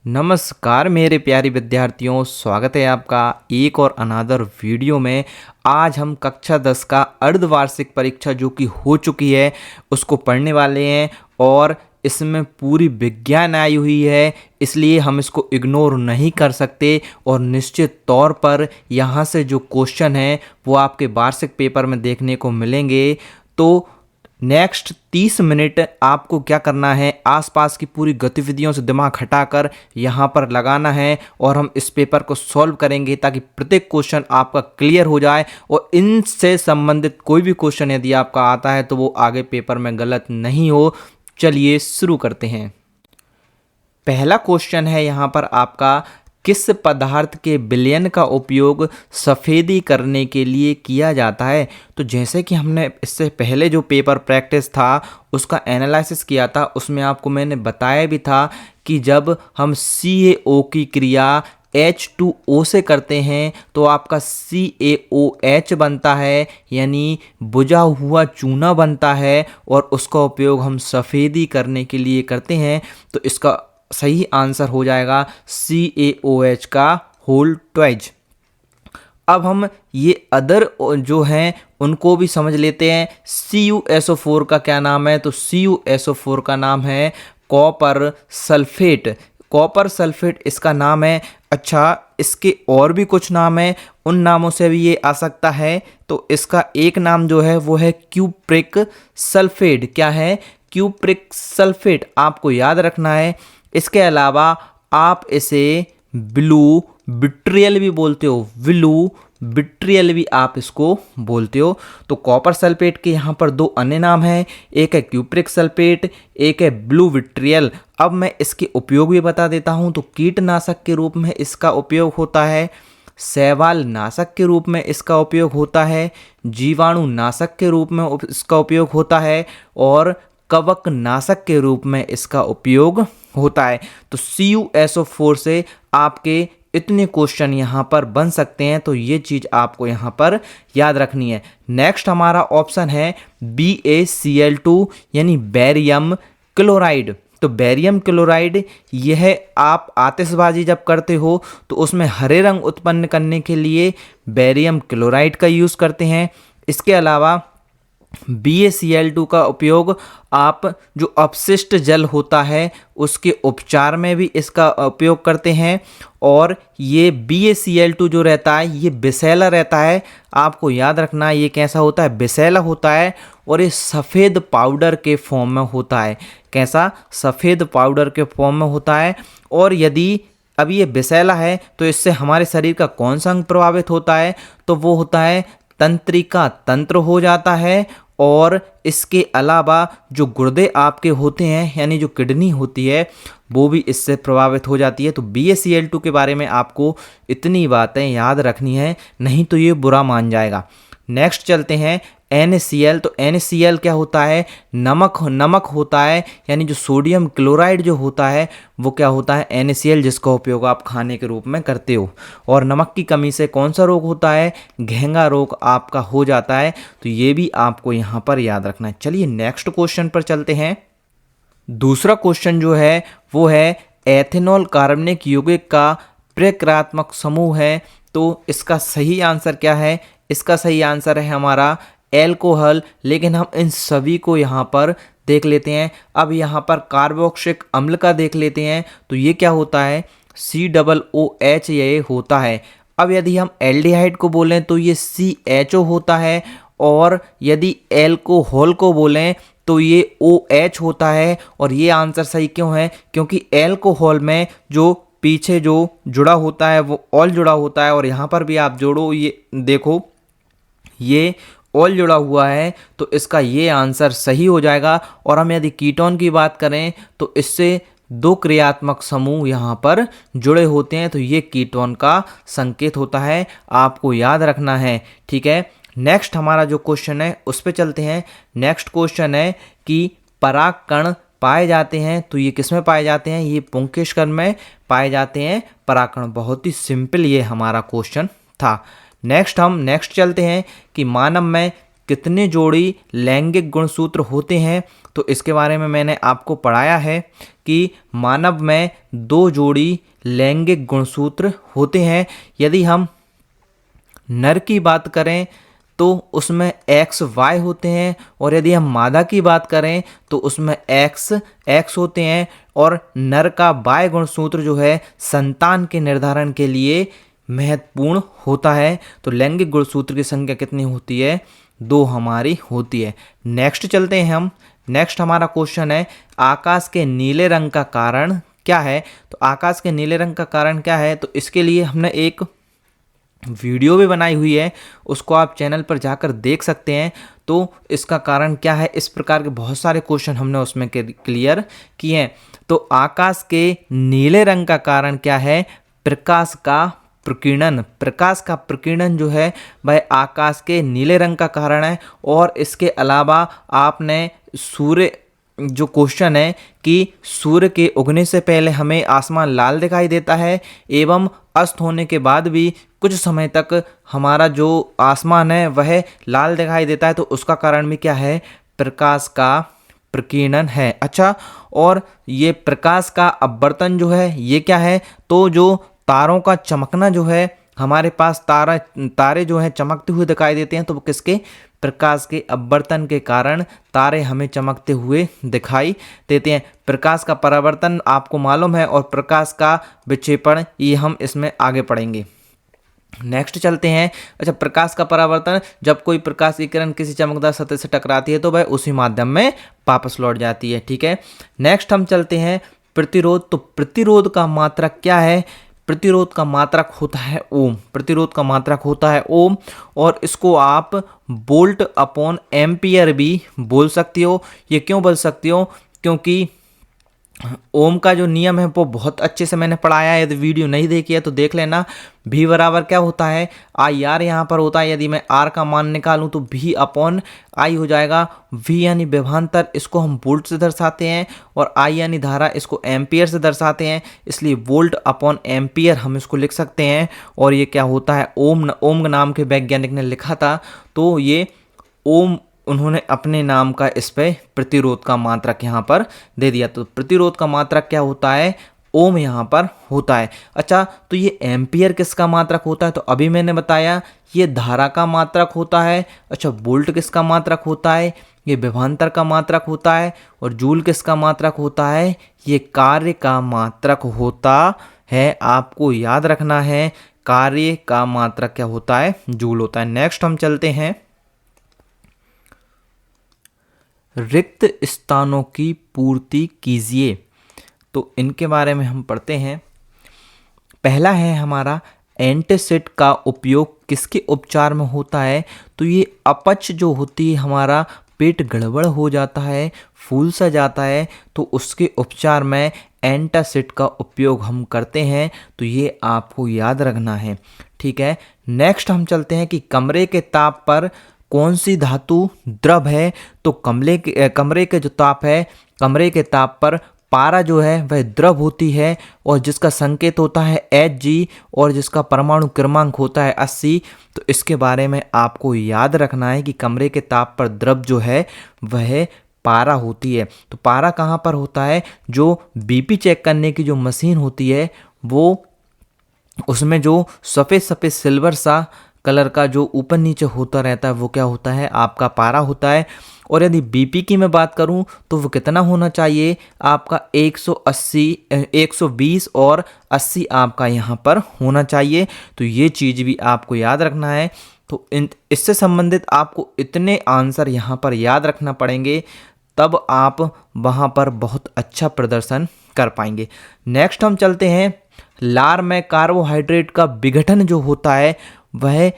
नमस्कार मेरे प्यारे विद्यार्थियों, स्वागत है आपका एक और अनदर वीडियो में। आज हम कक्षा 10 का अर्धवार्षिक परीक्षा जो कि हो चुकी है उसको पढ़ने वाले हैं और इसमें पूरी विज्ञान आई हुई है, इसलिए हम इसको इग्नोर नहीं कर सकते। और निश्चित तौर पर यहाँ से जो क्वेश्चन हैं वो आपके वार्षिक पेपर में देखने को मिलेंगे। तो नेक्स्ट 30 मिनट आपको क्या करना है, आसपास की पूरी गतिविधियों से दिमाग हटाकर यहाँ पर लगाना है और हम इस पेपर को सॉल्व करेंगे ताकि प्रत्येक क्वेश्चन आपका क्लियर हो जाए और इनसे संबंधित कोई भी क्वेश्चन यदि आपका आता है तो वो आगे पेपर में गलत नहीं हो। चलिए शुरू करते हैं। पहला क्वेश्चन है यहाँ पर आपका, किस पदार्थ के विलयन का उपयोग सफ़ेदी करने के लिए किया जाता है। तो जैसे कि हमने इससे पहले जो पेपर प्रैक्टिस था उसका एनालिसिस किया था, उसमें आपको मैंने बताया भी था कि जब हम CaO की क्रिया H2O से करते हैं तो आपका CaOH बनता है, यानी बुझा हुआ चूना बनता है और उसका उपयोग हम सफ़ेदी करने के लिए करते हैं। तो इसका सही आंसर हो जाएगा CaOH का होल ट्वाइज। अब हम ये अदर जो हैं उनको भी समझ लेते हैं। CuSO4 का क्या नाम है, तो CuSO4 का नाम है कॉपर सल्फेट। कॉपर सल्फेट इसका नाम है। अच्छा, इसके और भी कुछ नाम है, उन नामों से भी ये आ सकता है। तो इसका एक नाम जो है वो है क्यूप्रिक सल्फेट। क्या है? क्यूप्रिक सल्फेट, आपको याद रखना है। इसके अलावा आप इसे ब्लू विट्रियल भी बोलते हो, ब्लू विट्रियल भी आप इसको बोलते हो। तो कॉपर सल्फेट के यहाँ पर दो अन्य नाम हैं, एक है क्यूप्रिक सल्फेट, एक है ब्लू विट्रियल। अब मैं इसके उपयोग भी बता देता हूँ। तो कीटनाशक के रूप में इसका उपयोग होता है, शैवाल नाशक के रूप में इसका उपयोग होता है, जीवाणु नाशक के रूप में इसका उपयोग होता है और कवक नाशक के रूप में इसका उपयोग होता है। तो CuSO4 से आपके इतने क्वेश्चन यहाँ पर बन सकते हैं, तो ये चीज़ आपको यहाँ पर याद रखनी है। नेक्स्ट हमारा ऑप्शन है BaCl2 यानी बेरियम क्लोराइड। तो बेरियम क्लोराइड यह आप आतिशबाजी जब करते हो तो उसमें हरे रंग उत्पन्न करने के लिए बेरियम क्लोराइड का यूज़ करते हैं। इसके अलावा BaCl2 का उपयोग आप जो अपशिष्ट जल होता है उसके उपचार में भी इसका उपयोग करते हैं। और ये BaCl2 जो रहता है ये विषैला रहता है। आपको याद रखना है ये कैसा होता है, विषैला होता है और ये सफ़ेद पाउडर के फॉर्म में होता है। कैसा? सफ़ेद पाउडर के फॉर्म में होता है। और यदि अब ये विषैला है तो इससे हमारे शरीर का कौन सा अंग प्रभावित होता है, तो वो होता है तंत्रिका तंत्र हो जाता है। और इसके अलावा जो गुर्दे आपके होते हैं यानी जो किडनी होती है वो भी इससे प्रभावित हो जाती है। तो BaCl2 के बारे में आपको इतनी बातें याद रखनी है, नहीं तो ये बुरा मान जाएगा। नेक्स्ट चलते हैं NaCl। तो NaCl क्या होता है? नमक होता है, यानी जो सोडियम क्लोराइड जो होता है वो क्या होता है? NaCl, जिसका उपयोग आप खाने के रूप में करते हो। और नमक की कमी से कौन सा रोग होता है? घेंगा रोग आपका हो जाता है। तो ये भी आपको यहाँ पर याद रखना है। चलिए नेक्स्ट क्वेश्चन पर चलते हैं। दूसरा क्वेश्चन जो है वो है एथेनॉल कार्बनिक यौगिक का प्रक्रियात्मक समूह है। तो इसका सही आंसर क्या है? इसका सही आंसर है हमारा एल्कोहल। लेकिन हम इन सभी को यहाँ पर देख लेते हैं। अब यहाँ पर कार्बोक्सिलिक अम्ल का देख लेते हैं। तो ये क्या होता है? COOH ये होता है। अब यदि हम एल्डिहाइड को बोलें तो ये CHO होता है। और यदि एल्कोहल को बोलें तो ये OH होता है। और ये आंसर सही क्यों है? क्योंकि एल्कोहल में जो पीछे जो जुड़ा होता है वो ऑल जुड़ा होता है, और यहाँ पर भी आप जोड़ो, ये देखो ये ऑल जुड़ा हुआ है, तो इसका ये आंसर सही हो जाएगा। और हम यदि कीटोन की बात करें तो इससे दो क्रियात्मक समूह यहाँ पर जुड़े होते हैं, तो ये कीटोन का संकेत होता है। आपको याद रखना है, ठीक है। नेक्स्ट हमारा जो क्वेश्चन है उस पर चलते हैं। नेक्स्ट क्वेश्चन है कि परागकण पाए जाते हैं, तो ये किस में पाए जाते हैं? ये पुंकेसर में पाए जाते हैं परागकण। बहुत ही सिंपल ये हमारा क्वेश्चन था। नेक्स्ट चलते हैं कि मानव में कितने जोड़ी लैंगिक गुणसूत्र होते हैं? तो इसके बारे में मैंने आपको पढ़ाया है कि मानव में 2 जोड़ी लैंगिक गुणसूत्र होते हैं। यदि हम नर की बात करें तो उसमें एक्स वाई होते हैं, और यदि हम मादा की बात करें तो उसमें एक्स एक्स होते हैं। और नर का वाई गुणसूत्र जो है संतान के निर्धारण के लिए महत्वपूर्ण होता है। तो लैंगिक गुणसूत्र की संख्या कितनी होती है? 2 हमारी होती है। नेक्स्ट चलते हैं हम। नेक्स्ट हमारा क्वेश्चन है, आकाश के नीले रंग का कारण क्या है? तो आकाश के नीले रंग का कारण क्या है? तो इसके लिए हमने एक वीडियो भी बनाई हुई है, उसको आप चैनल पर जाकर देख सकते हैं। तो इसका कारण क्या है, इस प्रकार के बहुत सारे क्वेश्चन हमने उसमें क्लियर किए हैं। तो आकाश के नीले रंग का कारण क्या है? प्रकाश का प्रकीर्णन। प्रकाश का प्रकीर्णन जो है वह आकाश के नीले रंग का कारण है। और इसके अलावा आपने सूर्य जो क्वेश्चन है कि सूर्य के उगने से पहले हमें आसमान लाल दिखाई देता है एवं अस्त होने के बाद भी कुछ समय तक हमारा जो आसमान है वह लाल दिखाई देता है, तो उसका कारण भी क्या है? प्रकाश का प्रकीर्णन है। अच्छा, और ये प्रकाश का अपवर्तन जो है ये क्या है? तो जो तारों का चमकना जो है, हमारे पास तारे जो हैं चमकते हुए दिखाई देते हैं, तो वो किसके? प्रकाश के अपवर्तन के कारण तारे हमें चमकते हुए दिखाई देते हैं। प्रकाश का परावर्तन आपको मालूम है, और प्रकाश का विक्षेपण ये हम इसमें आगे पढ़ेंगे। नेक्स्ट चलते हैं। अच्छा, प्रकाश का परावर्तन, जब कोई प्रकाश की किरण किसी चमकदार सतह से टकराती है तो वह उसी माध्यम में वापस लौट जाती है। ठीक है, नेक्स्ट हम चलते हैं प्रतिरोध। तो प्रतिरोध का मात्रक क्या है? प्रतिरोध का मात्रक होता है ओम। प्रतिरोध का मात्रक होता है ओम, और इसको आप वोल्ट अपॉन एम्पियर भी बोल सकती हो। ये क्यों बोल सकती हो? क्योंकि ओम का जो नियम है वो बहुत अच्छे से मैंने पढ़ाया है। यदि वीडियो नहीं देखी है तो देख लेना। भी बराबर क्या होता है? आई आर यहाँ पर होता है। यदि मैं आर का मान निकालूं तो भी अपॉन आई हो जाएगा। वी यानी विभवांतर, इसको हम वोल्ट से दर्शाते हैं, और आई यानी धारा, इसको एम्पियर से दर्शाते हैं। इसलिए वोल्ट अपॉन एम्पियर हम इसको लिख सकते हैं। और ये क्या होता है? ओम नाम के वैज्ञानिक ने लिखा था, तो ये ओम उन्होंने अपने नाम का इस पे प्रतिरोध का मात्रक यहाँ पर दे दिया। तो प्रतिरोध का मात्रक क्या होता है? ओम यहाँ पर होता है। अच्छा, तो ये एम्पियर किसका मात्रक होता है? तो अभी मैंने बताया ये धारा का मात्रक होता है। अच्छा, वोल्ट किसका मात्रक होता है? ये विभवांतर का मात्रक होता है। और जूल किसका मात्रक होता है? ये कार्य का मात्रक होता है। आपको याद रखना है, कार्य का मात्रक क्या होता है? जूल होता है। नेक्स्ट हम चलते हैं, रिक्त स्थानों की पूर्ति कीजिए। तो इनके बारे में हम पढ़ते हैं। पहला है हमारा, एंटासिड का उपयोग किसके उपचार में होता है? तो ये अपच जो होती है, हमारा पेट गड़बड़ हो जाता है, फूल सा जाता है, तो उसके उपचार में एंटासिड का उपयोग हम करते हैं। तो ये आपको याद रखना है। ठीक है, नेक्स्ट हम चलते हैं कि कमरे के ताप पर कौन सी धातु द्रव है? तो कमरे के जो ताप है, कमरे के ताप पर पारा जो है वह द्रव होती है, और जिसका संकेत होता है Hg, और जिसका परमाणु क्रमांक होता है 80। तो इसके बारे में आपको याद रखना है कि कमरे के ताप पर द्रव जो है वह पारा होती है। तो पारा कहाँ पर होता है? जो बीपी चेक करने की जो मशीन होती है, वो उसमें जो सफ़ेद सफ़ेद सिल्वर सा कलर का जो ऊपर नीचे होता रहता है वो क्या होता है? आपका पारा होता है। और यदि बीपी की मैं बात करूं तो वो कितना होना चाहिए? आपका 180, 120 और 80 आपका यहाँ पर होना चाहिए। तो ये चीज़ भी आपको याद रखना है। तो इससे संबंधित आपको इतने आंसर यहाँ पर याद रखना पड़ेंगे, तब आप वहाँ पर बहुत अच्छा प्रदर्शन कर पाएंगे। नेक्स्ट हम चलते हैं, लार में कार्बोहाइड्रेट का विघटन जो होता है वह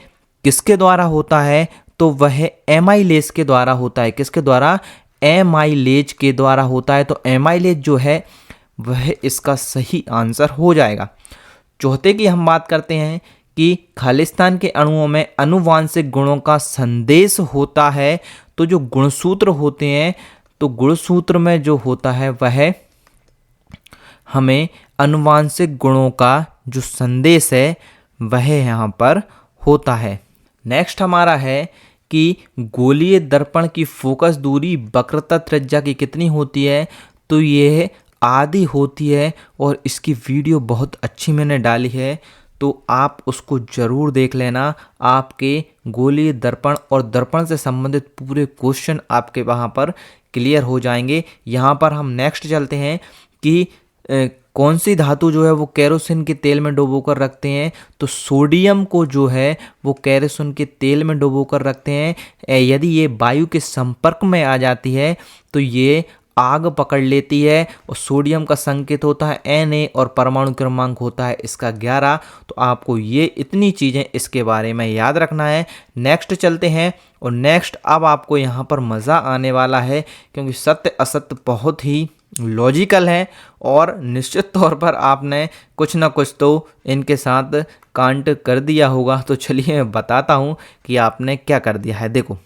किसके द्वारा होता है? तो वह एमाइलेज के द्वारा होता है। किसके द्वारा? एमाइलेज के द्वारा होता है। तो एमाइलेज जो है वह इसका सही आंसर हो जाएगा। चौथे की हम बात करते हैं कि खालिस्तान के अणुओं में आनुवांशिक गुणों का संदेश होता है। तो जो गुणसूत्र होते हैं, तो गुणसूत्र में जो होता है वह हमें आनुवांशिक गुणों का जो संदेश है वह यहाँ पर होता है। नेक्स्ट हमारा है कि गोलीय दर्पण की फोकस दूरी वक्रता त्रिज्या की कितनी होती है, तो ये आधी होती है और इसकी वीडियो बहुत अच्छी मैंने डाली है, तो आप उसको ज़रूर देख लेना। आपके गोलीय दर्पण और दर्पण से संबंधित पूरे क्वेश्चन आपके वहाँ पर क्लियर हो जाएंगे। यहाँ पर हम नेक्स्ट चलते हैं कि कौन सी धातु जो है वो केरोसिन के तेल में डुबो कर रखते हैं, तो सोडियम को जो है वो केरोसिन के तेल में डुबो कर रखते हैं। यदि ये वायु के संपर्क में आ जाती है तो ये आग पकड़ लेती है और सोडियम का संकेत होता है Na और परमाणु क्रमांक होता है इसका 11। तो आपको ये इतनी चीज़ें इसके बारे में याद रखना है। नेक्स्ट चलते हैं और नेक्स्ट अब आपको यहाँ पर मज़ा आने वाला है, क्योंकि सत्य असत्य बहुत ही लॉजिकल है और निश्चित तौर पर आपने कुछ ना कुछ तो इनके साथ कांड कर दिया होगा। तो चलिए मैं बताता हूँ कि आपने क्या कर दिया है। देखो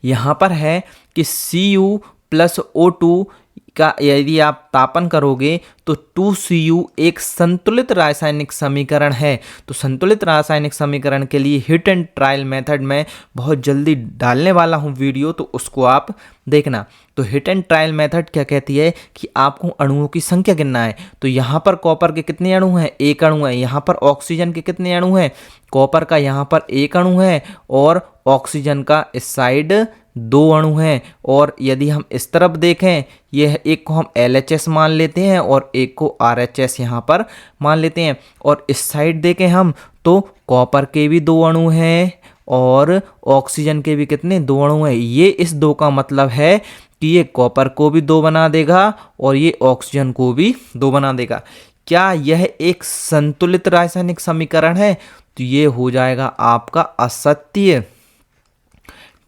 यहाँ पर है कि Cu+O2 का यदि आप तापन करोगे तो 2Cu एक संतुलित रासायनिक समीकरण है। तो संतुलित रासायनिक समीकरण के लिए हिट एंड ट्रायल मेथड में बहुत जल्दी डालने वाला हूँ वीडियो, तो उसको आप देखना। तो हिट एंड ट्रायल मेथड क्या कहती है कि आपको अणुओं की संख्या गिनना है। तो यहाँ पर कॉपर के कितने अणु हैं, एक अणु है। यहाँ पर ऑक्सीजन के कितने अणु हैं, कॉपर का यहाँ पर एक अणु है और ऑक्सीजन का इस साइड 2 अणु हैं। और यदि हम इस तरफ देखें, यह एक को हम LHS मान लेते हैं और एक को RHS यहाँ पर मान लेते हैं। और इस साइड देखें हम तो कॉपर के भी 2 अणु हैं और ऑक्सीजन के भी कितने 2 अणु हैं। ये इस 2 का मतलब है कि ये कॉपर को भी 2 बना देगा और ये ऑक्सीजन को भी 2 बना देगा। क्या यह एक संतुलित रासायनिक समीकरण है? तो ये हो जाएगा आपका असत्य।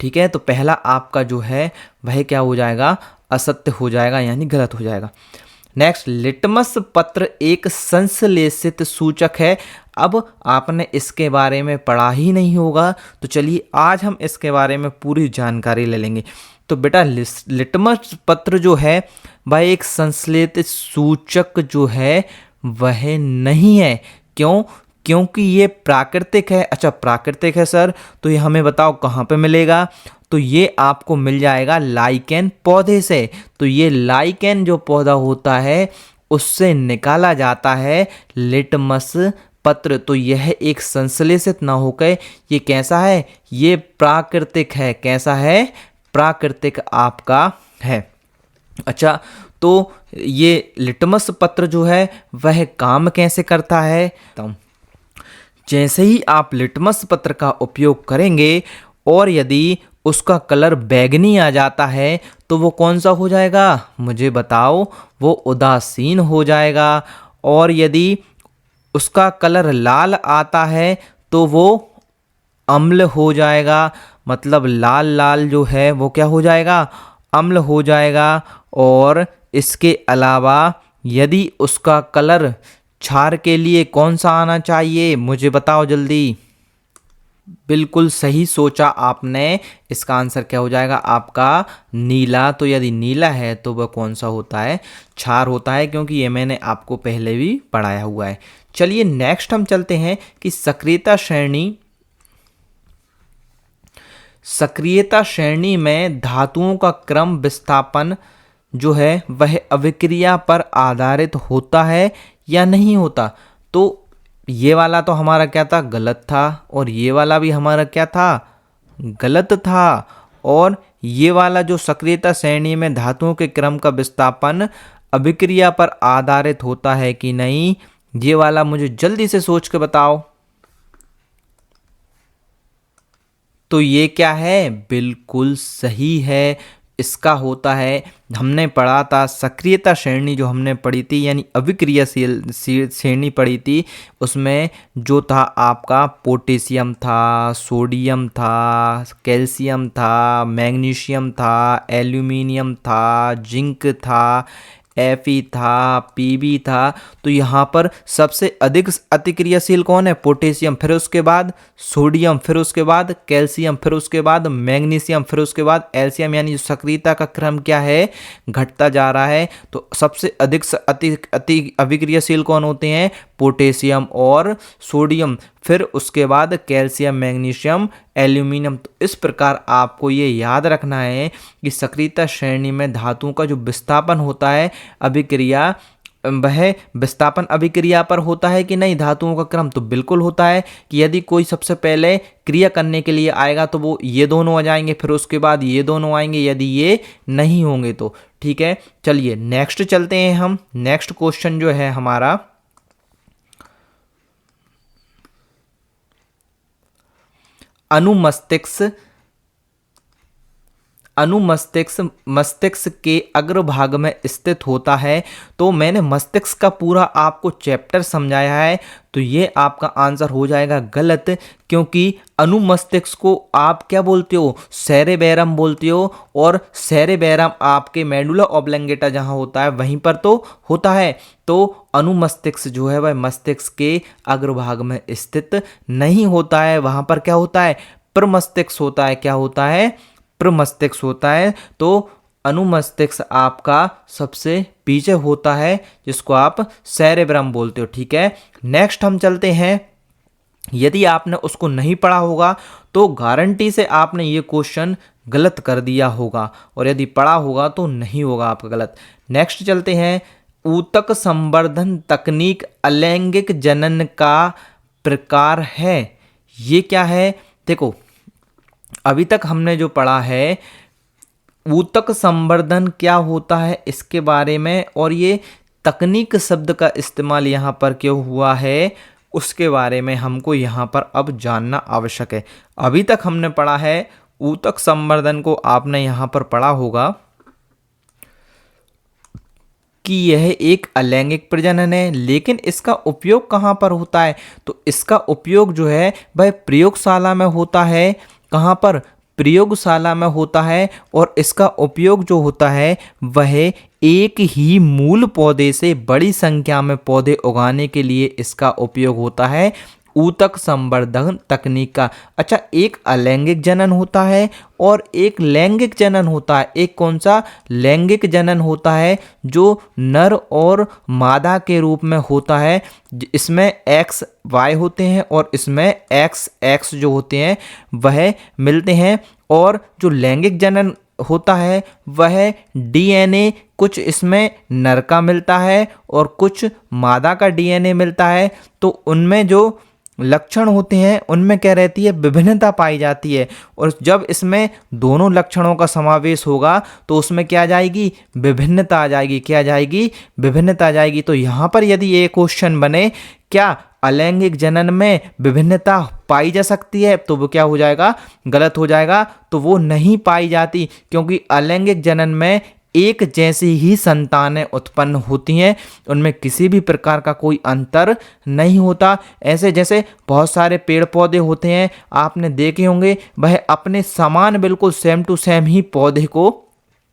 ठीक है, तो पहला आपका जो है वह क्या हो जाएगा, असत्य हो जाएगा, यानी गलत हो जाएगा। नेक्स्ट, लिटमस पत्र एक संश्लेषित सूचक है। अब आपने इसके बारे में पढ़ा ही नहीं होगा, तो चलिए आज हम इसके बारे में पूरी जानकारी ले लेंगे। तो बेटा लिटमस पत्र जो है वह एक संश्लेषित सूचक जो है वह नहीं है। क्यों? क्योंकि ये प्राकृतिक है। अच्छा प्राकृतिक है सर, तो ये हमें बताओ कहाँ पे मिलेगा? तो ये आपको मिल जाएगा लाइकेन पौधे से। तो ये लाइकेन जो पौधा होता है उससे निकाला जाता है लिटमस पत्र। तो यह एक संश्लेषित ना होकर ये कैसा है, ये प्राकृतिक है। कैसा है? प्राकृतिक आपका है। अच्छा, तो ये लिटमस पत्र जो है वह काम कैसे करता है? तो जैसे ही आप लिटमस पत्र का उपयोग करेंगे और यदि उसका कलर बैंगनी आ जाता है तो वो कौन सा हो जाएगा, मुझे बताओ? वो उदासीन हो जाएगा। और यदि उसका कलर लाल आता है तो वो अम्ल हो जाएगा। मतलब लाल लाल जो है वो क्या हो जाएगा, अम्ल हो जाएगा। और इसके अलावा यदि उसका कलर क्षार के लिए कौन सा आना चाहिए, मुझे बताओ जल्दी? बिल्कुल सही सोचा आपने। इसका आंसर क्या हो जाएगा आपका, नीला। तो यदि नीला है तो वह कौन सा होता है, क्षार होता है, क्योंकि ये मैंने आपको पहले भी पढ़ाया हुआ है। चलिए नेक्स्ट हम चलते हैं कि सक्रियता श्रेणी में धातुओं का क्रम विस्थापन जो है वह अभिक्रिया पर आधारित होता है या नहीं होता। तो ये वाला तो हमारा क्या था, गलत था। और ये वाला भी हमारा क्या था, गलत था। और ये वाला जो सक्रियता श्रेणी में धातुओं के क्रम का विस्थापन अभिक्रिया पर आधारित होता है कि नहीं, ये वाला मुझे जल्दी से सोच के बताओ। तो ये क्या है, बिल्कुल सही है। इसका होता है, हमने पढ़ा था सक्रियता श्रेणी जो हमने पढ़ी थी, यानी अभिक्रियाशील श्रेणी पढ़ी थी, उसमें जो था आपका पोटेशियम था, सोडियम था, कैल्शियम था, मैग्नीशियम था, एल्यूमिनियम था, जिंक था, Fe था, Pb था, तो यहाँ पर सबसे अधिक अतिक्रियाशील कौन है? पोटेशियम, फिर उसके बाद सोडियम, फिर उसके बाद कैल्शियम, फिर उसके बाद मैग्नीशियम, फिर उसके बाद एल्शियम, यानी जो सक्रियता का क्रम क्या है? घटता जा रहा है। तो सबसे अधिक अति अभिक्रियाशील कौन होते हैं? पोटेशियम और सोडियम, फिर उसके बाद कैल्शियम, मैग्नीशियम, एल्यूमिनियम। तो इस प्रकार आपको ये याद रखना है कि सक्रियता श्रेणी में धातुओं का जो विस्थापन होता है अभिक्रिया, वह विस्थापन अभिक्रिया पर होता है कि नहीं धातुओं का क्रम? तो बिल्कुल होता है कि यदि कोई सबसे पहले क्रिया करने के लिए आएगा तो वो ये दोनों आ जाएंगे, फिर उसके बाद ये दोनों आएंगे, यदि ये नहीं होंगे तो। ठीक है, चलिए नेक्स्ट चलते हैं हम। नेक्स्ट क्वेश्चन जो है हमारा, मस्तिष्क के अग्रभाग में स्थित होता है। तो मैंने मस्तिष्क का पूरा आपको चैप्टर समझाया है, तो ये आपका आंसर हो जाएगा गलत, क्योंकि अनुमस्तिष्क को आप क्या बोलते हो? सेरेबेरम बोलते हो, और सेरेबेरम आपके मेडुला ऑब्लंगेटा जहाँ होता है वहीं पर तो होता है। तो अनुमस्तिष्क जो है वह मस्तिष्क के अग्रभाग में स्थित नहीं होता है, वहाँ पर क्या होता है? प्रमस्तिष्क होता है। क्या होता है? प्रमस्तिष्क होता है। तो अनुमस्तिष्क आपका सबसे पीछे होता है, जिसको आप सेरेब्रम बोलते हो। ठीक है, नेक्स्ट हम चलते हैं। यदि आपने उसको नहीं पढ़ा होगा तो गारंटी से आपने ये क्वेश्चन गलत कर दिया होगा, और यदि पढ़ा होगा तो नहीं होगा आपका गलत। नेक्स्ट चलते हैं। ऊतक संवर्धन तकनीक अलैंगिक जनन का प्रकार है। ये क्या है? देखो, अभी तक हमने जो पढ़ा है ऊतक संवर्धन क्या होता है इसके बारे में, और ये तकनीक शब्द का इस्तेमाल यहाँ पर क्यों हुआ है उसके बारे में हमको यहाँ पर अब जानना आवश्यक है। अभी तक हमने पढ़ा है ऊतक संवर्धन को, आपने यहाँ पर पढ़ा होगा कि यह एक अलैंगिक प्रजनन है, लेकिन इसका उपयोग कहाँ पर होता है? तो इसका उपयोग जो है वह प्रयोगशाला में होता है। कहाँ पर? प्रयोगशाला में होता है। और इसका उपयोग जो होता है वह एक ही मूल पौधे से बड़ी संख्या में पौधे उगाने के लिए इसका उपयोग होता है, ऊतक संवर्धन तकनीक का। अच्छा, एक अलैंगिक जनन होता है और एक लैंगिक जनन होता है। एक कौन सा? लैंगिक जनन होता है, जो नर और मादा के रूप में होता है। इसमें एक्स वाई होते हैं और इसमें एक्स एक्स जो होते हैं वह मिलते हैं। और जो लैंगिक जनन होता है वह डीएनए कुछ इसमें नर का मिलता है और कुछ मादा का डीएनए मिलता है। तो उनमें जो लक्षण होते हैं उनमें क्या रहती है? विभिन्नता पाई जाती है। और जब इसमें दोनों लक्षणों का समावेश होगा तो उसमें क्या आ जाएगी? विभिन्नता आ जाएगी। क्या आ जाएगी? विभिन्नता आ जाएगी। तो यहाँ पर यदि ये क्वेश्चन बने, क्या अलैंगिक जनन में विभिन्नता पाई जा सकती है, तो वो क्या हो जाएगा? गलत हो जाएगा। तो वो नहीं पाई जाती, क्योंकि अलैंगिक जनन में एक जैसी ही संतानें उत्पन्न होती हैं, उनमें किसी भी प्रकार का कोई अंतर नहीं होता। ऐसे जैसे बहुत सारे पेड़ पौधे होते हैं, आपने देखे होंगे, वह अपने समान बिल्कुल सेम टू सेम ही पौधे को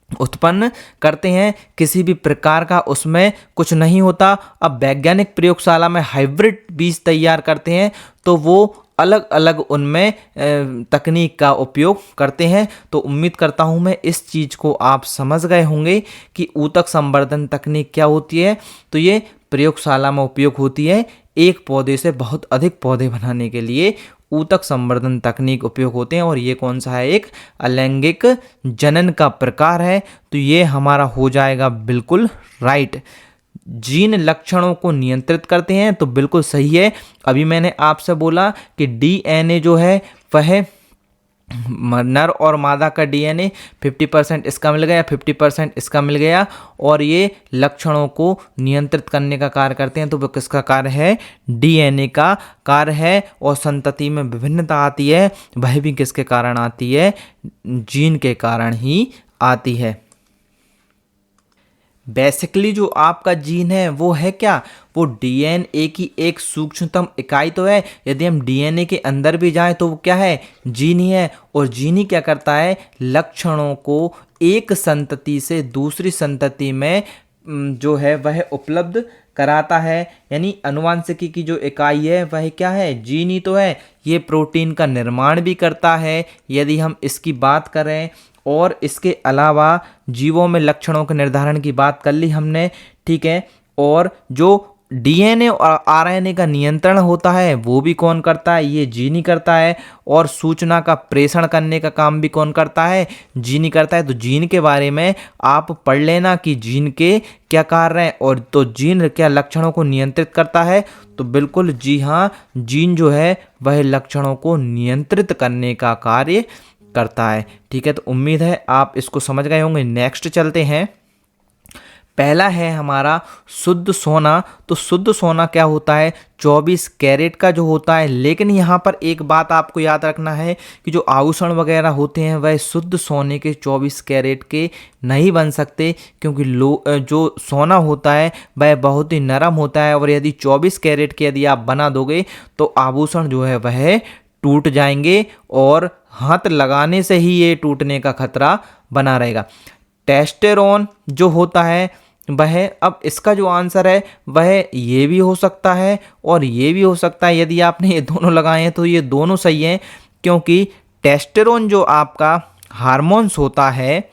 उत्पन्न करते हैं, किसी भी प्रकार का उसमें कुछ नहीं होता। अब वैज्ञानिक प्रयोगशाला में हाइब्रिड बीज तैयार करते हैं तो वो अलग अलग उनमें तकनीक का उपयोग करते हैं। तो उम्मीद करता हूं मैं इस चीज़ को आप समझ गए होंगे कि ऊतक संवर्धन तकनीक क्या होती है। तो ये प्रयोगशाला में उपयोग होती है, एक पौधे से बहुत अधिक पौधे बनाने के लिए ऊतक संवर्धन तकनीक उपयोग होते हैं। और ये कौन सा है? एक अलैंगिक जनन का प्रकार है। तो ये हमारा हो जाएगा बिल्कुल राइट। जीन लक्षणों को नियंत्रित करते हैं, तो बिल्कुल सही है। अभी मैंने आपसे बोला कि डीएनए जो है वह नर और मादा का डीएनए 50% इसका मिल गया, 50% इसका मिल गया, और ये लक्षणों को नियंत्रित करने का कार्य करते हैं। तो वो किसका कार्य है? डीएनए का कार्य है। और संतति में विभिन्नता आती है, वह भी किसके कारण आती है? जीन के कारण ही आती है। बेसिकली जो आपका जीन है वो है क्या? वो डीएनए की एक सूक्ष्मतम इकाई तो है। यदि हम डीएनए के अंदर भी जाएं तो वो क्या है? जीन ही है। और जीन ही क्या करता है? लक्षणों को एक संतति से दूसरी संतति में जो है वह उपलब्ध कराता है। यानी आनुवांशिकी की जो इकाई है वह क्या है, जीन ही तो है। ये प्रोटीन का निर्माण भी करता है यदि हम इसकी बात करें। और इसके अलावा जीवों में लक्षणों के निर्धारण की बात कर ली हमने, ठीक है। और जो डीएनए और आरएनए का नियंत्रण होता है वो भी कौन करता है, ये जीन ही करता है। और सूचना का प्रेषण करने का काम भी कौन करता है, जीन ही करता है। तो जीन के बारे में आप पढ़ लेना कि जीन के क्या कार्य हैं। और तो जीन क्या लक्षणों को नियंत्रित करता है, तो बिल्कुल जी हाँ, जीन जो है वह लक्षणों को नियंत्रित करने का कार्य करता है, ठीक है। तो उम्मीद है आप इसको समझ गए होंगे। नेक्स्ट चलते हैं। पहला है हमारा शुद्ध सोना। तो शुद्ध सोना क्या होता है, 24 कैरेट का जो होता है। लेकिन यहाँ पर एक बात आपको याद रखना है कि जो आभूषण वगैरह होते हैं वह शुद्ध सोने के 24 कैरेट के नहीं बन सकते, क्योंकि जो सोना होता है वह बहुत ही नरम होता है। और यदि 24 कैरेट के यदि आप बना दोगे तो आभूषण जो है वह टूट जाएंगे और हाथ लगाने से ही ये टूटने का खतरा बना रहेगा। टेस्टेरोन जो होता है वह, अब इसका जो आंसर है वह ये भी हो सकता है और ये भी हो सकता है। यदि आपने ये दोनों लगाए हैं तो ये दोनों सही हैं, क्योंकि टेस्टेरोन जो आपका हार्मोन्स होता है,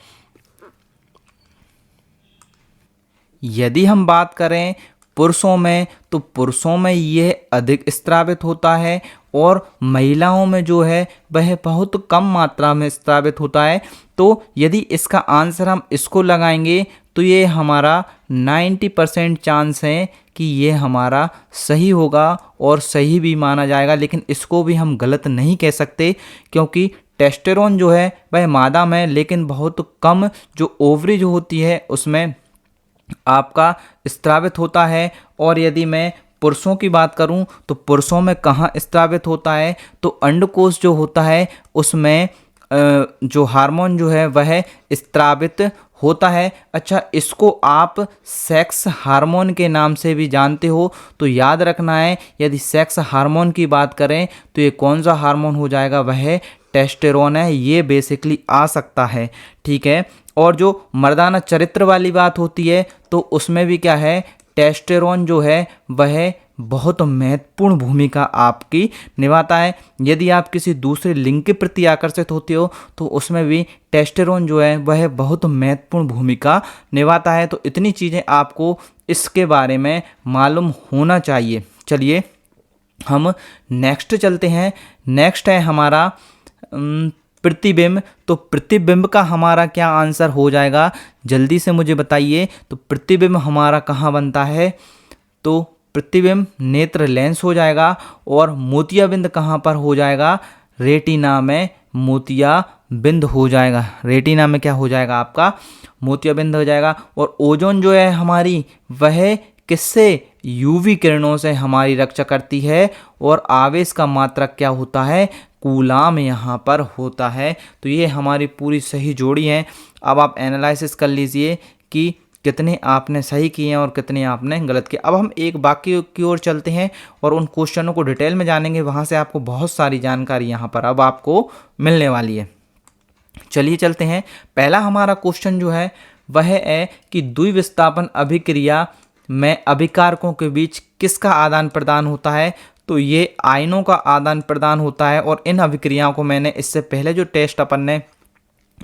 यदि हम बात करें पुरुषों में तो पुरुषों में यह अधिक स्रावित होता है और महिलाओं में जो है वह बहुत कम मात्रा में स्रावित होता है। तो यदि इसका आंसर हम इसको लगाएंगे तो ये हमारा 90% चांस है कि ये हमारा सही होगा और सही भी माना जाएगा। लेकिन इसको भी हम गलत नहीं कह सकते, क्योंकि टेस्टेरोन जो है वह मादा में, लेकिन बहुत कम जो ओवरी जो होती है उसमें आपका स्रावित होता है। और यदि मैं पुरुषों की बात करूं तो पुरुषों में कहाँ स्रावित होता है, तो अंडकोश जो होता है उसमें जो हार्मोन जो है वह स्रावित होता है। अच्छा, इसको आप सेक्स हार्मोन के नाम से भी जानते हो, तो याद रखना है यदि सेक्स हार्मोन की बात करें तो ये कौन सा हार्मोन हो जाएगा, वह टेस्टेरोन है। ये बेसिकली आ सकता है, ठीक है। और जो मर्दाना चरित्र वाली बात होती है तो उसमें भी क्या है, टेस्टेरोन जो है वह बहुत महत्वपूर्ण भूमिका आपकी निभाता है। यदि आप किसी दूसरे लिंग के प्रति आकर्षित होते हो तो उसमें भी टेस्टेरोन जो है वह बहुत महत्वपूर्ण भूमिका निभाता है। तो इतनी चीज़ें आपको इसके बारे में मालूम होना चाहिए। चलिए हम नेक्स्ट चलते हैं। नेक्स्ट है हमारा प्रतिबिंब। तो प्रतिबिंब का हमारा क्या आंसर हो जाएगा, जल्दी से मुझे बताइए। तो प्रतिबिंब हमारा कहाँ बनता है, तो प्रतिबिंब नेत्र लेंस हो जाएगा। और मोतियाबिंद कहाँ पर हो जाएगा, रेटिना में मोतियाबिंद हो जाएगा। रेटिना में क्या हो जाएगा आपका, मोतियाबिंद हो जाएगा। और ओजोन जो है हमारी वह किससे, यूवी किरणों से हमारी रक्षा करती है। और आवेश का मात्रक क्या होता है, कूलाम यहाँ पर होता है। तो ये हमारी पूरी सही जोड़ी है। अब आप एनालिसिस कर लीजिए कि कितने आपने सही किए हैं और कितने आपने गलत किए। अब हम एक बाकी की ओर चलते हैं और उन क्वेश्चनों को डिटेल में जानेंगे। वहाँ से आपको बहुत सारी जानकारी यहाँ पर अब आपको मिलने वाली है। चलिए चलते हैं। पहला हमारा क्वेश्चन जो है वह है कि द्विविस्थापन अभिक्रिया में अभिकारकों के बीच किसका आदान प्रदान होता है। तो ये आयनों का आदान प्रदान होता है। और इन अभिक्रियाओं को मैंने इससे पहले जो टेस्ट अपन ने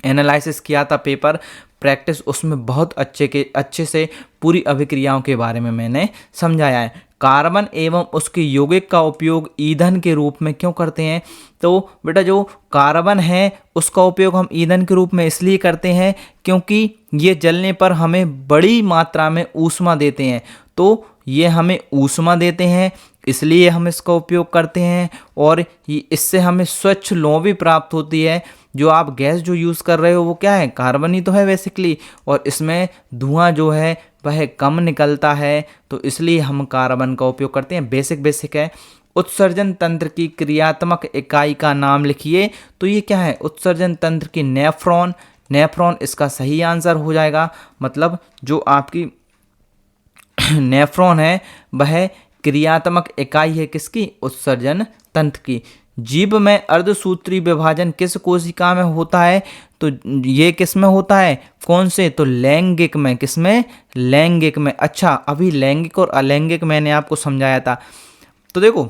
एनालिसिस किया था, पेपर प्रैक्टिस, उसमें बहुत अच्छे से पूरी अभिक्रियाओं के बारे में मैंने समझाया है। कार्बन एवं उसके यौगिक का उपयोग ईंधन के रूप में क्यों करते हैं, तो बेटा जो कार्बन है उसका उपयोग हम ईंधन के रूप में इसलिए करते हैं क्योंकि ये जलने पर हमें बड़ी मात्रा में ऊष्मा देते हैं। तो ये हमें ऊष्मा देते हैं इसलिए हम इसका उपयोग करते हैं। और इससे हमें स्वच्छ लौ भी प्राप्त होती है। जो आप गैस जो यूज़ कर रहे हो वो क्या है, कार्बन ही तो है बेसिकली। और इसमें धुआं जो है वह कम निकलता है, तो इसलिए हम कार्बन का उपयोग करते हैं। बेसिक है। उत्सर्जन तंत्र की क्रियात्मक इकाई का नाम लिखिए। तो ये क्या है, उत्सर्जन तंत्र की नेफ्रॉन। नेफ्रॉन इसका सही आंसर हो जाएगा। मतलब जो आपकी नेफ्रॉन है वह क्रियात्मक इकाई है किसकी, उत्सर्जन तंत्र की। जीभ में अर्धसूत्री विभाजन किस कोशिका में होता है? तो ये किस में होता है, कौन से? तो लैंगिक में। किस में? लैंगिक में। अच्छा, अभी लैंगिक और अलैंगिक मैंने आपको समझाया था। तो देखो,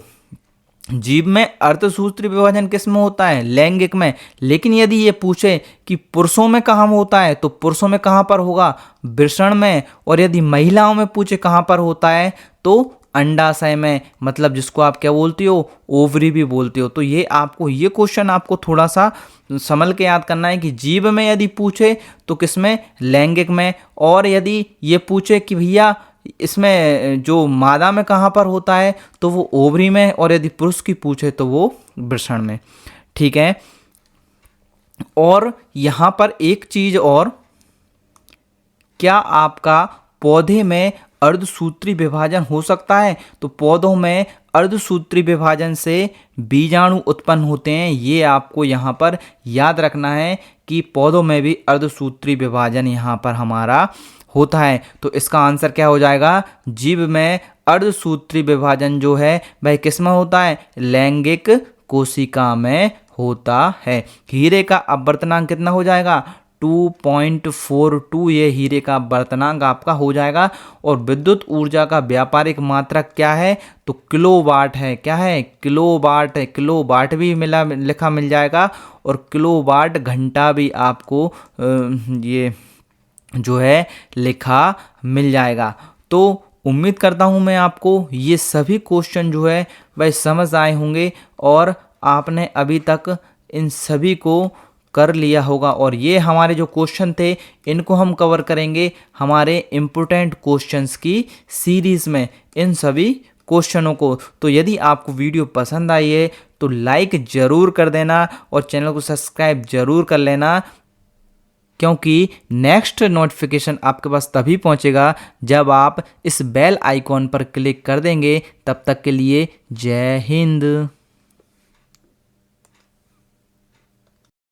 जीभ में अर्धसूत्री विभाजन किस में होता है? लैंगिक में। लेकिन यदि ये पूछे कि पुरुषों में कहाँ होता है, तो पुरुषों में कहाँ पर होगा? वृषण में। और यदि महिलाओं में पूछे कहाँ पर होता है, तो अंडाशय में, मतलब जिसको आप क्या बोलते हो, ओवरी भी बोलते हो। तो ये आपको, ये क्वेश्चन आपको थोड़ा सा संभल के याद करना है कि जीभ में यदि पूछे तो किसमें? लैंगिक में। और यदि ये पूछे कि भैया इसमें जो मादा में कहाँ पर होता है, तो वो ओवरी में। और यदि पुरुष की पूछे तो वो वृषण में। ठीक है। और यहाँ पर एक चीज और, क्या आपका पौधे में अर्धसूत्री विभाजन हो सकता है? तो पौधों में अर्धसूत्री विभाजन से बीजाणु उत्पन्न होते हैं। ये आपको यहाँ पर याद रखना है कि पौधों में भी अर्धसूत्री विभाजन यहाँ पर हमारा होता है। तो इसका आंसर क्या हो जाएगा? जीभ में अर्धसूत्री विभाजन जो है वह किस में होता है? लैंगिक कोशिका में होता है। हीरे का अपवर्तनांक कितना हो जाएगा? 2.42 ये हीरे का अपवर्तनांक आपका हो जाएगा। और विद्युत ऊर्जा का व्यापारिक मात्रक क्या है? तो किलोवाट है। क्या है? किलोवाट है। किलोवाट भी लिखा मिल जाएगा, और किलोवाट घंटा भी आपको ये जो है लिखा मिल जाएगा। तो उम्मीद करता हूँ मैं आपको ये सभी क्वेश्चन जो है वह समझ आए होंगे, और आपने अभी तक इन सभी को कर लिया होगा। और ये हमारे जो क्वेश्चन थे इनको हम कवर करेंगे हमारे इम्पोर्टेंट क्वेश्चंस की सीरीज़ में, इन सभी क्वेश्चनों को। तो यदि आपको वीडियो पसंद आई है तो लाइक ज़रूर कर देना, और चैनल को सब्सक्राइब ज़रूर कर लेना, क्योंकि नेक्स्ट नोटिफिकेशन आपके पास तभी पहुंचेगा जब आप इस बेल आइकॉन पर क्लिक कर देंगे। तब तक के लिए जय हिंद।